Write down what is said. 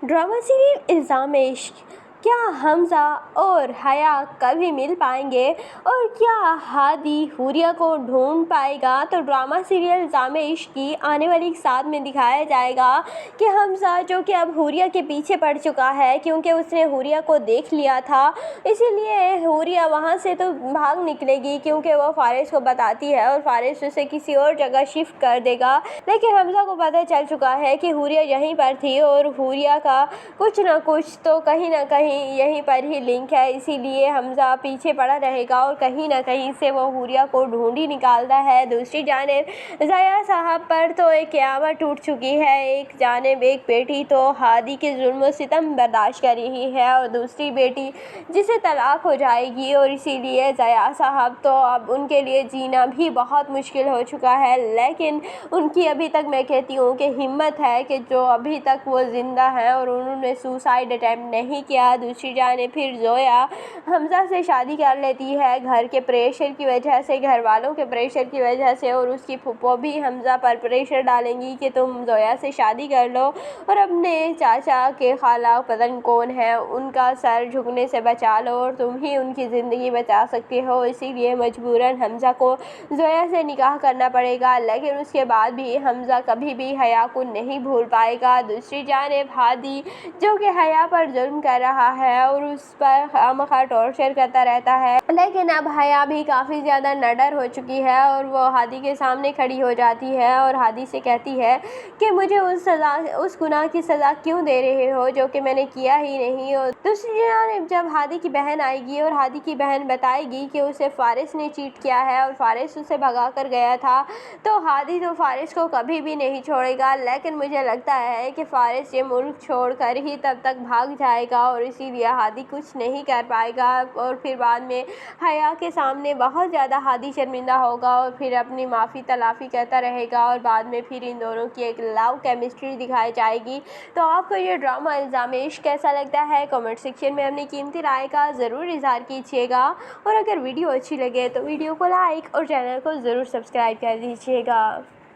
Drama serial इल्ज़ाम इश्क, क्या हमज़ा और हया कभी मिल पाएंगे और क्या हादी हुरिया को ढूंढ पाएगा। तो ड्रामा सीरियल इल्ज़ाम इश्क की आने वाली साथ में दिखाया जाएगा कि हमज़ा जो कि अब हुरिया के पीछे पड़ चुका है, क्योंकि उसने हुरिया को देख लिया था, इसीलिए हुरिया वहाँ से तो भाग निकलेगी, क्योंकि वो फारिस को बताती है और फारिस उसे किसी और जगह शिफ्ट कर देगा। लेकिन हमज़ा को पता चल चुका है कि हुरिया यहीं पर थी और हुरिया का कुछ ना कुछ तो कहीं ना कहीं यहीं पर ही लिंक है, इसीलिए हमज़ा पीछे पड़ा रहेगा और कहीं ना कहीं से वो हुरिया को ढूंढ ही निकालता है। दूसरी जानिब ज़या साहब पर तो एक क़यामत टूट चुकी है। एक जानिब एक बेटी तो हादी के जुल्म सितम बर्दाश्त कर रही है और दूसरी बेटी जिसे तलाक हो जाएगी, और इसीलिए ज़या साहब तो अब उनके लिए जीना भी बहुत मुश्किल हो चुका है। लेकिन उनकी अभी तक मैं कहती हूँ कि हिम्मत है कि जो अभी तक वो ज़िंदा है और उन्होंने सुसाइड अटैम्प्ट नहीं किया। दूसरी जानिब फिर ज़ोया हमज़ा से शादी कर लेती है घर के प्रेशर की वजह से, घर वालों के प्रेशर की वजह से, और उसकी फूफो भी हमज़ा पर प्रेशर डालेंगी कि तुम ज़ोया से शादी कर लो और अपने चाचा के खाला पता नहीं कौन है उनका सर झुकने से बचा लो और तुम ही उनकी ज़िंदगी बचा सकती हो। इसीलिए मजबूरन हमज़ा को ज़ोया से निकाह करना पड़ेगा। लेकिन उसके बाद भी हमज़ा कभी भी हया को नहीं भूल पाएगा। दूसरी जानिब हादी जो कि हया पर जुल्म कर रहा है और उस पर खामखा टॉर्चर करता रहता है, लेकिन अब हया भी काफ़ी ज़्यादा निडर हो चुकी है और वो हादी के सामने खड़ी हो जाती है और हादी से कहती है कि मुझे उस गुनाह की सज़ा क्यों दे रहे हो जो कि मैंने किया ही नहीं। और दूसरी जानिब जब हादी की बहन आएगी और हादी की बहन बताएगी कि उसे फारिस ने चीट किया है और फारिस उसे भगा कर गया था, तो हादी तो फारिस को कभी भी नहीं छोड़ेगा। लेकिन मुझे लगता है कि फारिस ये मुल्क छोड़कर ही तब तक भाग जाएगा और इसीलिए हादी कुछ नहीं कर पाएगा और फिर बाद में हया के सामने बहुत ज़्यादा हादी शर्मिंदा होगा और फिर अपनी माफ़ी तलाफ़ी कहता रहेगा और बाद में फिर इन दोनों की एक लव केमिस्ट्री दिखाई जाएगी। तो आपको ये ड्रामा इल्ज़ाम इश्क कैसा लगता है, कमेंट सेक्शन में अपनी कीमती राय का ज़रूर इज़हार कीजिएगा और अगर वीडियो अच्छी लगे तो वीडियो को लाइक और चैनल को ज़रूर सब्सक्राइब कर दीजिएगा।